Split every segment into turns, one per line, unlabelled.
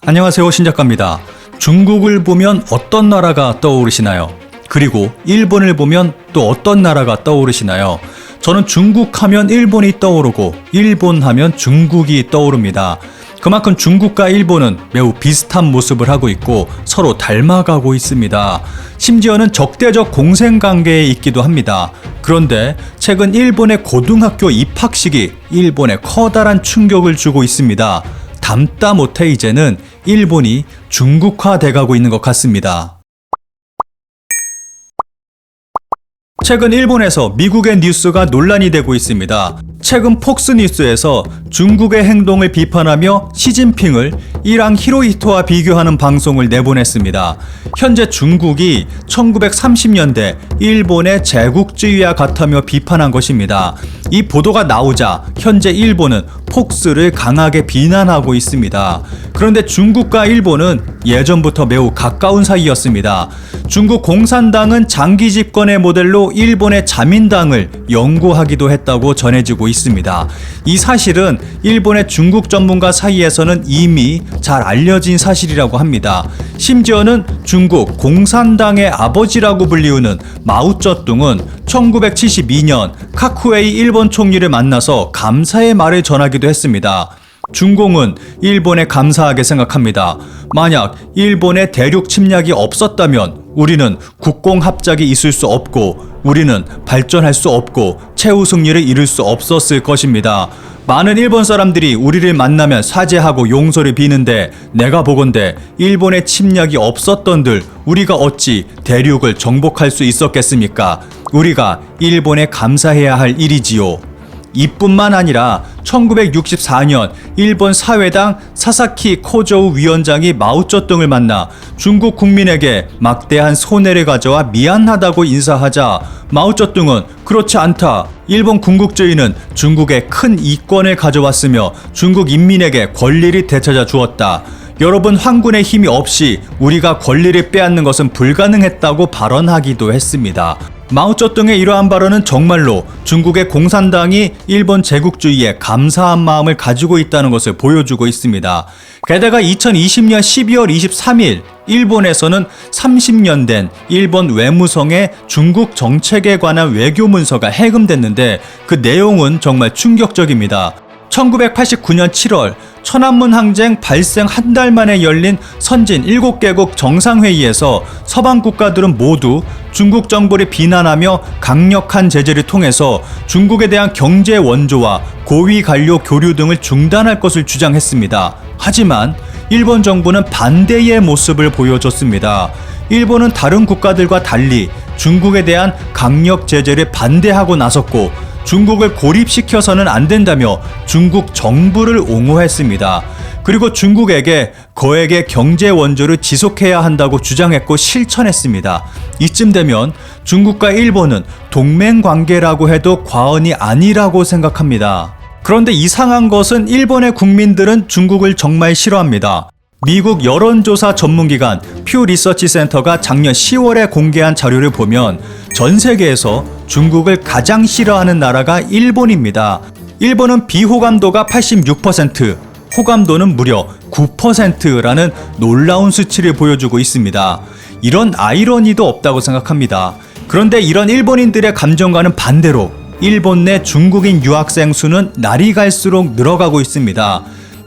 안녕하세요, 신작가입니다. 중국을 보면 어떤 나라가 떠오르시나요? 그리고 일본을 보면 또 어떤 나라가 떠오르시나요? 저는 중국 하면 일본이 떠오르고 일본 하면 중국이 떠오릅니다. 그만큼 중국과 일본은 매우 비슷한 모습을 하고 있고 서로 닮아가고 있습니다. 심지어는 적대적 공생관계에 있기도 합니다. 그런데 최근 일본의 고등학교 입학식이 일본에 커다란 충격을 주고 있습니다. 담다 못해 이제는 일본이 중국화돼가고 있는 것 같습니다. 최근 일본에서 미국의 뉴스가 논란이 되고 있습니다. 최근 폭스뉴스에서 중국의 행동을 비판하며 시진핑을 일왕 히로히토와 비교하는 방송을 내보냈습니다. 현재 중국이 1930년대 일본의 제국주의와 같다며 비판한 것입니다. 이 보도가 나오자 현재 일본은 폭스를 강하게 비난하고 있습니다. 그런데 중국과 일본은 예전부터 매우 가까운 사이였습니다. 중국 공산당은 장기 집권의 모델로 일본의 자민당을 연구하기도 했다고 전해지고 있습니다. 이 사실은 일본의 중국 전문가 사이에서는 이미 잘 알려진 사실이라고 합니다. 심지어는 중국 공산당의 아버지라고 불리우는 마오쩌둥은 1972년 카쿠에이 일본 총리를 만나서 감사의 말을 전하기도 했습니다. 중공은 일본에 감사하게 생각합니다. 만약 일본의 대륙 침략이 없었다면 우리는 국공합작이 있을 수 없고 우리는 발전할 수 없고 최후 승리를 이룰 수 없었을 것입니다. 많은 일본 사람들이 우리를 만나면 사죄하고 용서를 비는데 내가 보건대 일본의 침략이 없었던들 우리가 어찌 대륙을 정복할 수 있었겠습니까? 우리가 일본에 감사해야 할 일이지요. 이뿐만 아니라 1964년 일본 사회당 사사키 코조우 위원장이 마오쩌둥을 만나 중국 국민에게 막대한 손해를 가져와 미안하다고 인사하자 마오쩌둥은 그렇지 않다. 일본 군국주의는 중국에 큰 이권을 가져왔으며 중국 인민에게 권리를 되찾아 주었다. 여러분 황군의 힘이 없이 우리가 권리를 빼앗는 것은 불가능했다고 발언하기도 했습니다. 마오쩌둥의 이러한 발언은 정말로 중국의 공산당이 일본 제국주의에 감사한 마음을 가지고 있다는 것을 보여주고 있습니다. 게다가 2020년 12월 23일 일본에서는 30년 된 일본 외무성의 중국 정책에 관한 외교 문서가 해금됐는데 그 내용은 정말 충격적입니다. 1989년 7월 천안문 항쟁 발생 한 달 만에 열린 선진 7개국 정상회의에서 서방 국가들은 모두 중국 정부를 비난하며 강력한 제재를 통해서 중국에 대한 경제 원조와 고위 관료 교류 등을 중단할 것을 주장했습니다. 하지만 일본 정부는 반대의 모습을 보여줬습니다. 일본은 다른 국가들과 달리 중국에 대한 강력 제재를 반대하고 나섰고 중국을 고립시켜서는 안 된다며 중국 정부를 옹호했습니다. 그리고 중국에게 거액의 경제 원조를 지속해야 한다고 주장했고 실천했습니다. 이쯤 되면 중국과 일본은 동맹 관계라고 해도 과언이 아니라고 생각합니다. 그런데 이상한 것은 일본의 국민들은 중국을 정말 싫어합니다. 미국 여론조사 전문기관 퓨 리서치 센터가 작년 10월에 공개한 자료를 보면 전 세계에서 중국을 가장 싫어하는 나라가 일본입니다. 일본은 비호감도가 86%, 호감도는 무려 9%라는 놀라운 수치를 보여주고 있습니다. 이런 아이러니도 없다고 생각합니다. 그런데 이런 일본인들의 감정과는 반대로 일본 내 중국인 유학생 수는 날이 갈수록 늘어가고 있습니다.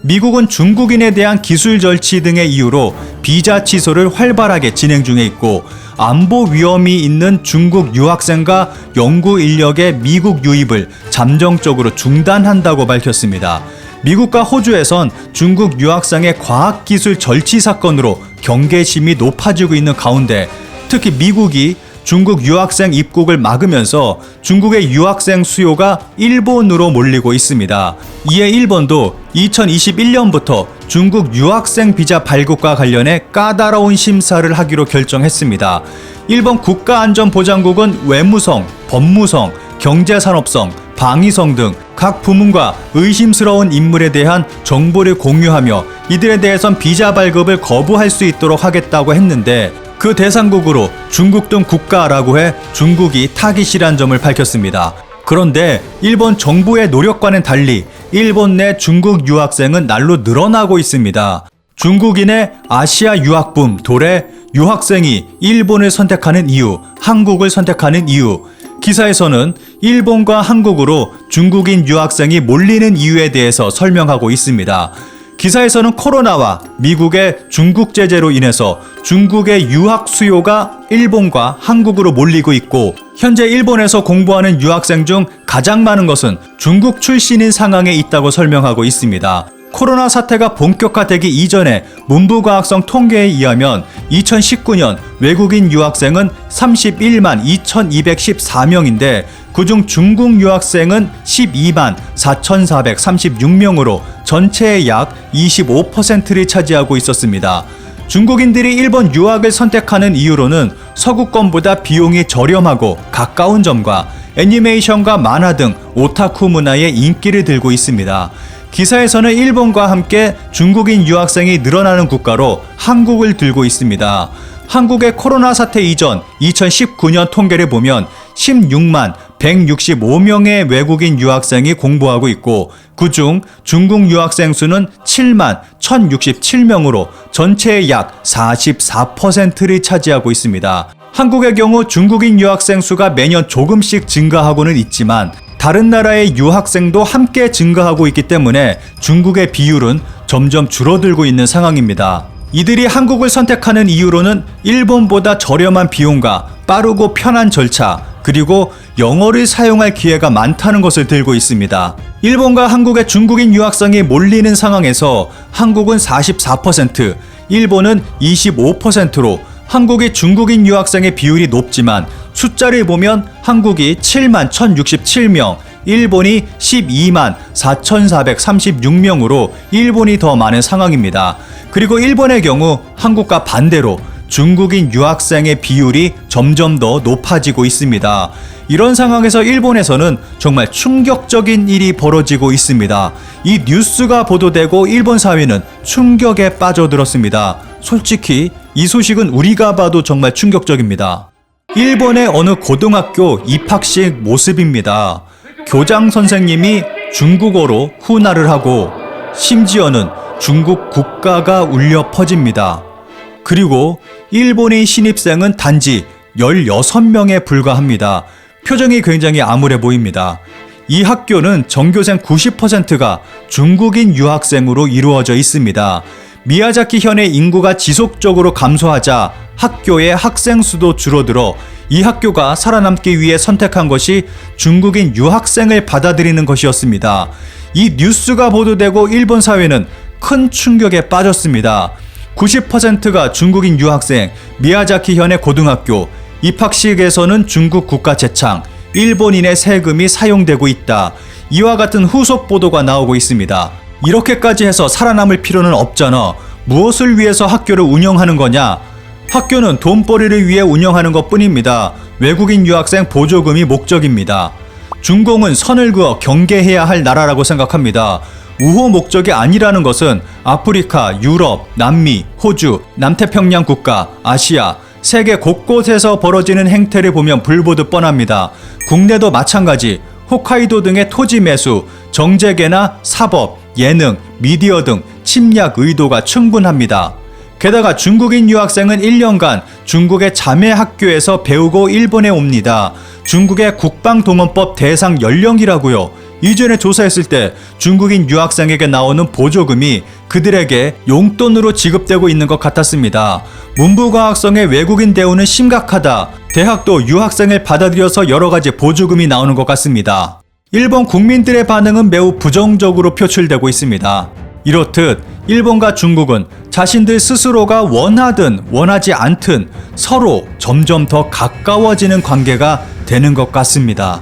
미국은 중국인에 대한 기술 절취 등의 이유로 비자 취소를 활발하게 진행 중에 있고 안보 위험이 있는 중국 유학생과 연구 인력의 미국 유입을 잠정적으로 중단한다고 밝혔습니다. 미국과 호주에선 중국 유학생의 과학기술 절취 사건으로 경계심이 높아지고 있는 가운데 특히 미국이 중국 유학생 입국을 막으면서 중국의 유학생 수요가 일본으로 몰리고 있습니다. 이에 일본도 2021년부터 중국 유학생 비자 발급과 관련해 까다로운 심사를 하기로 결정했습니다. 일본 국가안전보장국은 외무성, 법무성, 경제산업성, 방위성 등 각 부문과 의심스러운 인물에 대한 정보를 공유하며 이들에 대해선 비자 발급을 거부할 수 있도록 하겠다고 했는데 그 대상국으로 중국 등 국가라고 해 중국이 타깃이란 점을 밝혔습니다. 그런데 일본 정부의 노력과는 달리 일본 내 중국 유학생은 날로 늘어나고 있습니다. 중국인의 아시아 유학붐 도래, 유학생이 일본을 선택하는 이유, 한국을 선택하는 이유. 기사에서는 일본과 한국으로 중국인 유학생이 몰리는 이유에 대해서 설명하고 있습니다. 기사에서는 코로나와 미국의 중국 제재로 인해서 중국의 유학 수요가 일본과 한국으로 몰리고 있고, 현재 일본에서 공부하는 유학생 중 가장 많은 것은 중국 출신인 상황에 있다고 설명하고 있습니다. 코로나 사태가 본격화되기 이전에 문부과학성 통계에 의하면 2019년 외국인 유학생은 31만 2214명인데 그중 중국 유학생은 12만 4436명으로 전체의 약 25%를 차지하고 있었습니다. 중국인들이 일본 유학을 선택하는 이유로는 서구권보다 비용이 저렴하고 가까운 점과 애니메이션과 만화 등 오타쿠 문화의 인기를 들고 있습니다. 기사에서는 일본과 함께 중국인 유학생이 늘어나는 국가로 한국을 들고 있습니다. 한국의 코로나 사태 이전 2019년 통계를 보면 16만 165명의 외국인 유학생이 공부하고 있고, 그중 중국 유학생 수는 7만 1067명으로 전체의 약 44%를 차지하고 있습니다. 한국의 경우 중국인 유학생 수가 매년 조금씩 증가하고는 있지만 다른 나라의 유학생도 함께 증가하고 있기 때문에 중국의 비율은 점점 줄어들고 있는 상황입니다. 이들이 한국을 선택하는 이유로는 일본보다 저렴한 비용과 빠르고 편한 절차, 그리고 영어를 사용할 기회가 많다는 것을 들고 있습니다. 일본과 한국의 중국인 유학생이 몰리는 상황에서 한국은 44%, 일본은 25%로 한국이 중국인 유학생의 비율이 높지만 숫자를 보면 한국이 7만 1067명, 일본이 12만 4436명으로 일본이 더 많은 상황입니다. 그리고 일본의 경우 한국과 반대로 중국인 유학생의 비율이 점점 더 높아지고 있습니다. 이런 상황에서 일본에서는 정말 충격적인 일이 벌어지고 있습니다. 이 뉴스가 보도되고 일본 사회는 충격에 빠져들었습니다. 솔직히 이 소식은 우리가 봐도 정말 충격적입니다. 일본의 어느 고등학교 입학식 모습입니다. 교장 선생님이 중국어로 훈화를 하고 심지어는 중국 국가가 울려 퍼집니다. 그리고 일본인 신입생은 단지 16명에 불과합니다. 표정이 굉장히 암울해 보입니다. 이 학교는 전교생 90%가 중국인 유학생으로 이루어져 있습니다. 미야자키 현의 인구가 지속적으로 감소하자 학교의 학생 수도 줄어들어 이 학교가 살아남기 위해 선택한 것이 중국인 유학생을 받아들이는 것이었습니다. 이 뉴스가 보도되고 일본 사회는 큰 충격에 빠졌습니다. 90%가 중국인 유학생, 미야자키 현의 고등학교, 입학식에서는 중국 국가 재창, 일본인의 세금이 사용되고 있다. 이와 같은 후속 보도가 나오고 있습니다. 이렇게까지 해서 살아남을 필요는 없잖아. 무엇을 위해서 학교를 운영하는 거냐? 학교는 돈벌이를 위해 운영하는 것 뿐입니다. 외국인 유학생 보조금이 목적입니다. 중공은 선을 그어 경계해야 할 나라라고 생각합니다. 우호 목적이 아니라는 것은 아프리카, 유럽, 남미, 호주, 남태평양 국가, 아시아, 세계 곳곳에서 벌어지는 행태를 보면 불보듯 뻔합니다. 국내도 마찬가지, 홋카이도 등의 토지 매수, 정재계나 사법, 예능, 미디어 등 침략 의도가 충분합니다. 게다가 중국인 유학생은 1년간 중국의 자매 학교에서 배우고 일본에 옵니다. 중국의 국방동원법 대상 연령이라고요. 이전에 조사했을 때 중국인 유학생에게 나오는 보조금이 그들에게 용돈으로 지급되고 있는 것 같았습니다. 문부과학성의 외국인 대우는 심각하다. 대학도 유학생을 받아들여서 여러 가지 보조금이 나오는 것 같습니다. 일본 국민들의 반응은 매우 부정적으로 표출되고 있습니다. 이렇듯 일본과 중국은 자신들 스스로가 원하든 원하지 않든 서로 점점 더 가까워지는 관계가 되는 것 같습니다.